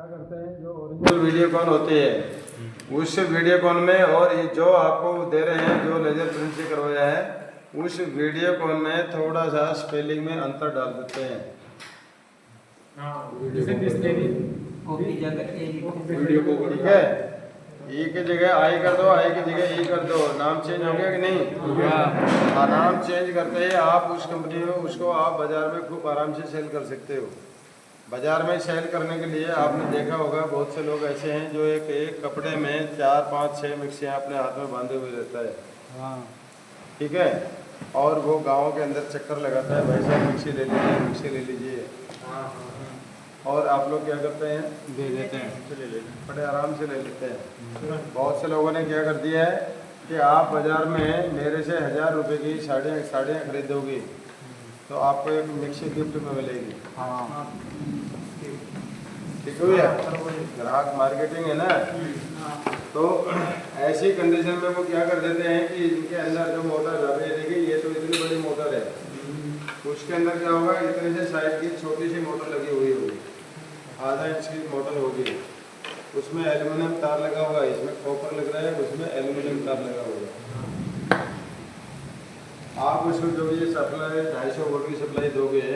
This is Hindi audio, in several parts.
क्या करते हैं जो ओरिजिनल वीडियोकॉन होती है उस वीडियोकॉन में और ये जो आपको दे रहे हैं जो लेजर प्रिंट से करवाया है उस वीडियोकॉन में थोड़ा सा स्पेलिंग में अंतर डाल देते हैं। ठीक है, ई की जगह आई कर दो, आई की जगह ई कर दो, नाम चेंज हो गया कि नहीं? हाँ, नाम चेंज करते ही आप उस कंपनी में उसको आप बाजार में खूब आराम से सेल कर सकते हो। बाजार में सेल करने के लिए आपने देखा होगा बहुत से लोग ऐसे हैं जो एक कपड़े में 4, 5, 6 मिक्सियाँ अपने हाथ में बांधे हुए रहता है। हाँ, ठीक है, और वो गाँव के अंदर चक्कर लगाता है, भाई साहब मिक्सी ले लीजिए, मिक्सी ले लीजिए। और आप लोग क्या करते हैं? दे देते हैं, बड़े आराम से ले लेते हैं। बहुत से लोगों ने क्या कर दिया है कि आप बाज़ार में मेरे से 1000 रुपये की साड़ियाँ खरीदोगे तो आपको एक मिक्सी गिफ्ट में मिलेगी। हाँ, ठीक है भैया, ग्राहक मार्केटिंग है ना। तो ऐसी कंडीशन में वो क्या कर देते हैं कि इनके अंदर जो मोटर है, देखिए ये तो इतनी बड़ी मोटर है, उसके अंदर क्या होगा, इतने से साइज की छोटी सी मोटर लगी हुई होगी, आधा इंच की मोटर होगी, उसमें एल्यूमिनियम तार लगा हुआ है, इसमें कॉपर लग रहा है, उसमें एल्यूमिनियम तार लगा हुआ है। आप उसमें जो ये सप्लाई 250 वोल्ट की सप्लाई दोगे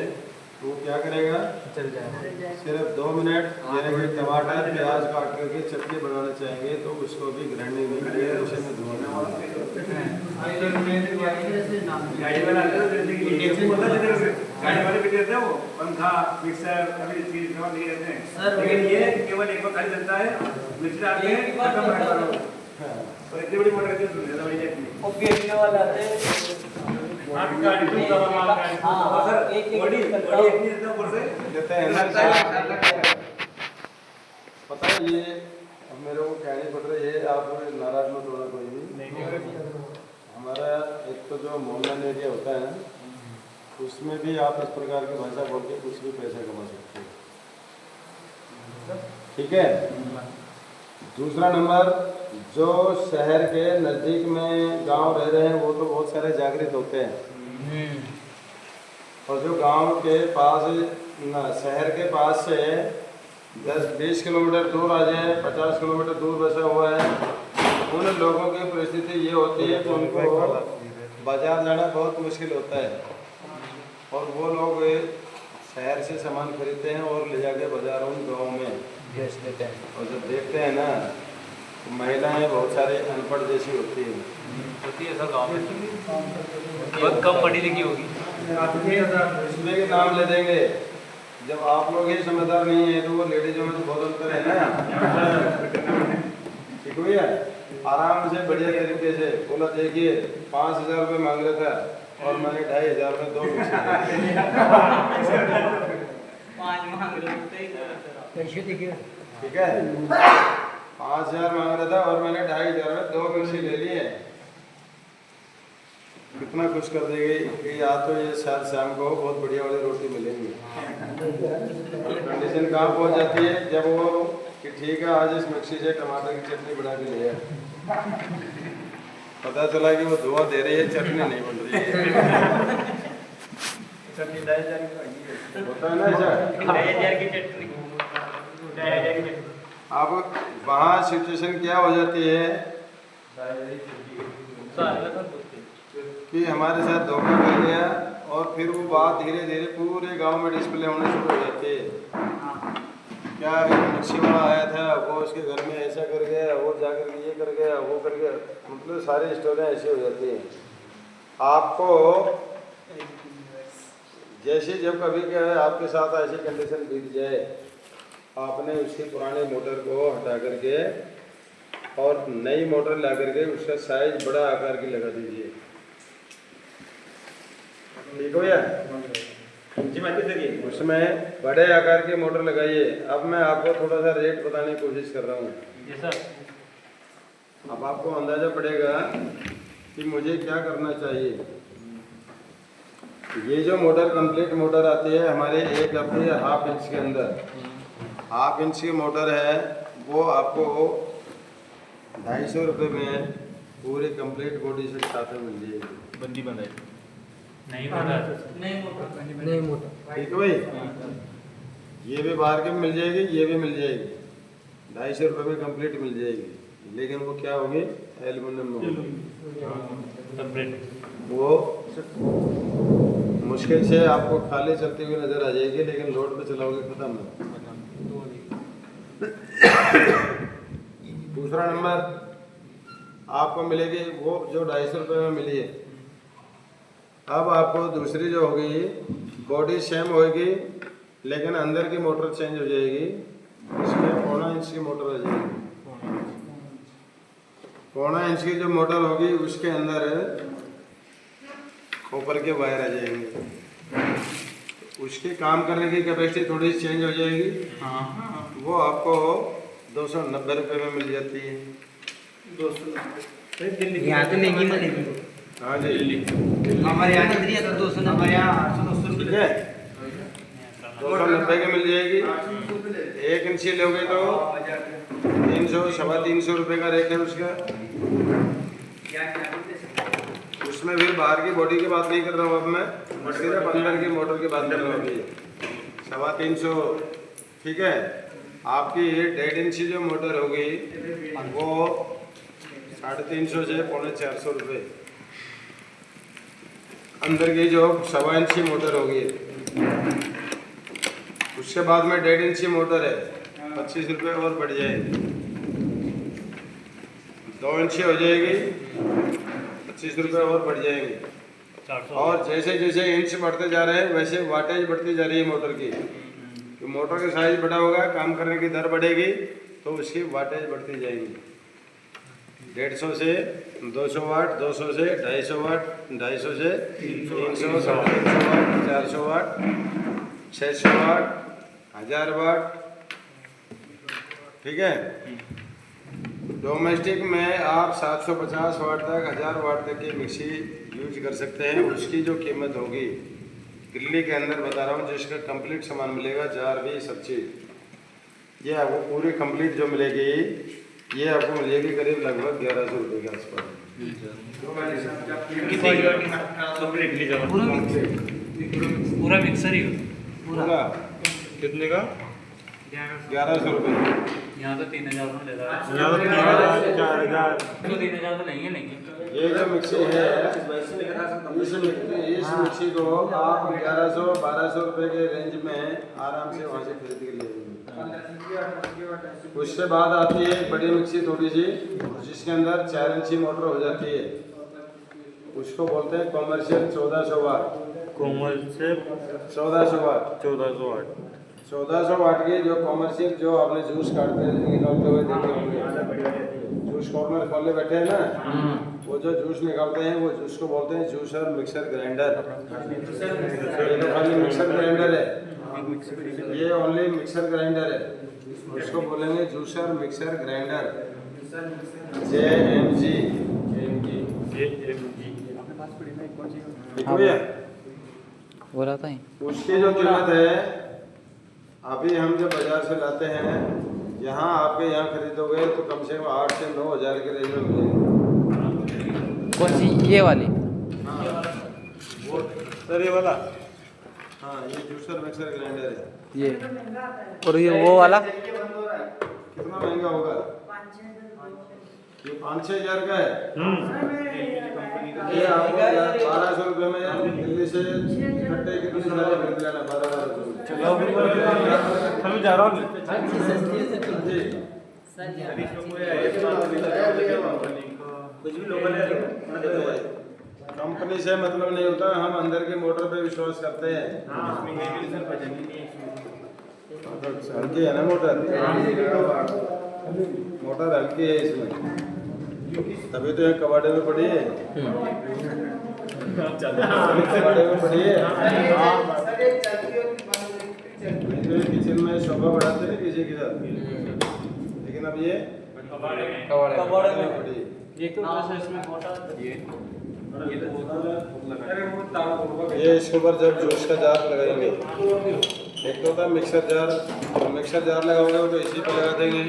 तो वो क्या करेगा, चल जाएगा। सिर्फ 2 मिनट, यानी कि टमाटर प्याज काट करके चटनी बनाना चाहेंगे तो उसको भी ग्राइंडिंग नहीं करेगा, उसे में धुआना वो पंखा मिक्सर अभी चीज नहीं रहते हैं सर, लेकिन ये केवल एक बार खाली चलता है, मिक्सर आते हैं खत्म कर दो। और इतनी बड़ी मोटर रहती है तो ये ओके वाला आते हैं आपका गाड़ी तो माल गाड़ी सर एक बड़ी इतनी इतना ऊपर से देते हैं। पता है ये अब मेरे को कहनी पड़ रही है, आप नाराज मत होना कोई भी। हमारा एक तो जो मोहल्ला एरिया होता है उसमें भी आप इस प्रकार की भाषा बोल के कुछ भी पैसा कमा सकते हो। ठीक है, दूसरा नंबर, जो शहर के नज़दीक में गांव रह रहे हैं वो तो बहुत सारे जागृत होते हैं, और जो गांव के पास शहर के पास से 10-20 किलोमीटर दूर आ जाए, 50 किलोमीटर दूर बसा हुआ है, उन लोगों की परिस्थिति ये होती है कि उनको बाजार जाना बहुत मुश्किल होता है, और वो लोग शहर से सामान खरीदते हैं और ले जाके बाजार उन गाँव में बेच देते हैं। और जब देखते हैं ना तो महिलाएं बहुत सारे अनपढ़ जैसी होती है सर गाँव में बहुत कम पढ़ी लिखी होगी, इसमें के नाम ले देंगे। जब आप लोग ही समझदार नहीं है तो वो लेडीजों में तो बहुत अंतर है ना। ठीक हुई है, आराम से बढ़िया तरीके से बोला, देखिए 5000 रुपये मांग रहा था और मैंने 2500 में 2 ठीक है, 5000 मांग रहा था और मैंने 2500 में 2 मिक्सी ले लिए। कितना खुश कर देगी कि या तो ये शाम को बहुत बढ़िया वाली रोटी मिलेंगी। कंडीशन कहाँ पहुँच जाती है जब वो कि ठीक है आज इस मिक्सी से टमाटर की चटनी बना के ले आए, पता चला कि वो धुआं दे रही है, चटनी नहीं बन रही है। चटनी 2500 की होता है ना ऐसा। 2000 की चटनी, अब वहाँ सिचुएशन क्या हो जाती है कि हमारे साथ धोखा कर गया, और फिर वो बात धीरे धीरे पूरे गांव में डिस्प्ले होने शुरू हो जाती है। क्या मिक्सी वाला आया था, वो उसके घर में ऐसा कर गया, वो जाकर ये कर गया, वो कर गया, मतलब सारी स्टोरियाँ ऐसी हो जाती हैं। आपको जैसे जब कभी क्या है आपके साथ ऐसी कंडीशन बीत जाए, आपने उसकी पुरानी मोटर को हटा करके और नई मोटर ला करके उसका साइज बड़ा आकार की लगा दीजिए। ठीक हो या उसमें बड़े आकार की मोटर लगाइए। अब मैं आपको थोड़ा सा रेट बताने की कोशिश कर रहा हूँ। अब आपको अंदाजा पड़ेगा कि मुझे क्या करना चाहिए। ये जो मोटर कंप्लीट मोटर आती है हमारे एक आती है 1/2 इंच के अंदर, 1/2 इंच की मोटर है, वो आपको 250 रुपये में पूरी कंप्लीट बॉडी से साथ में मिल जाएगी। बंदी बनाई नहीं मोटर ठीक है भाई। ये भी बाहर की मिल जाएगी, ये भी मिल जाएगी, 250 रुपये में कंप्लीट मिल जाएगी, लेकिन वो क्या होगी, एल्युमिनियम में होगी। वो मुश्किल से आपको खाली चलती हुई नजर आ जाएगी, लेकिन लोड पे चलाओगे खत्म है। दूसरा नंबर आपको मिलेगी वो जो 250 रुपये में मिली है। अब आपको दूसरी जो होगी, बॉडी सेम होगी लेकिन अंदर की मोटर चेंज हो जाएगी। इसमें 1.25 इंच की मोटर आ जाएगी। 1.25 इंच की जो मोटर होगी उसके अंदर ऊपर के वायर आ जाएंगे। उसके काम करने की कैपेसिटी थोड़ी सी चेंज हो जाएगी। वो आपको 290 रुपये में मिल जाती है। 290 यहाँ तो महंगी मिलेगी। हाँ जी, हमारे यहाँ कितनी है? 290, हमारे यहाँ 800 ठीक है, 290 की मिल जाएगी। 1 इंची लोगे तो 300 सवा 300 रुपये का रेट है उसका। उसमें फिर बाहर की बॉडी की बात नहीं कर रहा हूँ अब मैं, सिर्फ अंदर की मोटर की बात कर रहा हूँ। 350, ठीक है। आपकी 1.5 इंची जो मोटर होगी वो 350 से 450 रुपये। अंदर की जो 1.25 इंची मोटर होगी, उसके बाद में 1.5 इंची मोटर है, 25 रुपये और बढ़ जाएगी। 2 इंची हो जाएगी, 25 रुपये और बढ़ जाएंगे। और जैसे जैसे इंच बढ़ते जा रहे हैं वैसे वाटेज बढ़ती जा रही है मोटर की। तो मोटर का साइज बड़ा होगा, काम करने की दर बढ़ेगी, तो उसकी वाटेज बढ़ती जाएगी। 150 से 200 वाट, 200 से 250 वाट, 250 से 300, 350 वाट, 400 वाट, 600 वाट, 1000 वाट, ठीक है। डोमेस्टिक में आप 750 वाट तक, 1000 वाट तक की मिक्सी यूज कर सकते हैं। उसकी जो कीमत होगी दिल्ली के अंदर बता रहा हूँ, जिसका कंप्लीट सामान मिलेगा, जार भी सब चीज़, ये आपको पूरी कंप्लीट जो मिलेगी, ये आपको मिलेगी करीब लगभग 1100 रुपये के आसपास। पूरा मिक्सर ही हो। पूरा कितने का? 1100 रुपये। यहाँ तो 3000 में ले रहा है। यहाँ तो 3000, 4000, तो 3000 तो नहीं है, लेकिन ये जो मिक्सी है, इस मिक्सी को आप 1100-1200 रुपये के रेंज में आराम से वहाँ से खरीद के ले लेंगे। उसके बाद आती है एक बड़ी मिक्सी थोड़ी सी, जिसके अंदर 4 इंची मोटर हो जाती है। उसको बोलते हैं कॉमर्शियल 1400 वाट। कॉमर्शियल 1400 वाट, 1400 वाट। 1400 वाट की जो कॉमर्शियल, जो आपने जूस काटते निकालते हुए देखे होंगे, जूस कॉर्नर खोले बैठे हैं ना, वो जो जूस निकालते हैं वो जूस को बोलते हैं जूसर मिक्सर ग्राइंडर। ये तो खाली मिक्सर ग्राइंडर है, ये ओनली मिक्सर ग्राइंडर है। उसको बोलेंगे जूसर मिक्सर ग्राइंडर, JMG। वो रहता है। उसकी जो कीमत है, अभी हम जब बाजार से लाते हैं, यहाँ आपके यहाँ खरीदोगे तो कम से कम 8 से 9 हज़ार के रेंज में मिलेगी। कौन सी? ये वाली? हाँ, वो सर ये वाला, हाँ, ये जूसर मिक्सर ग्राइंडर है ये। और ये वो वाला कितना महंगा होगा? ये 5-6 हज़ार का है। ये आपको 1200 रुपये में दिल्ली से इकट्ठे कितने सारे खरीद लेना, 1200 मैं जा रहा हूँ। जी। कुछ भी लोकल है, कंपनी से मतलब नहीं होता, हम अंदर की मोटर पे विश्वास करते हैं। हल्की है ना मोटर, मोटर हल्की है इसमें, तभी तो एक कबाड़े में पड़ी है। कबाड़े में पड़ी है, किचन में शोभा बढ़ाते हैं किसी के साथ, लेकिन अब ये कबाड़े में पड़ी है। ये इसके ऊपर जब जूस का जार लगाएंगे, एक तो होता है मिक्सर जार, मिक्सर जार लगाओगे तो इसी पे लगा देंगे।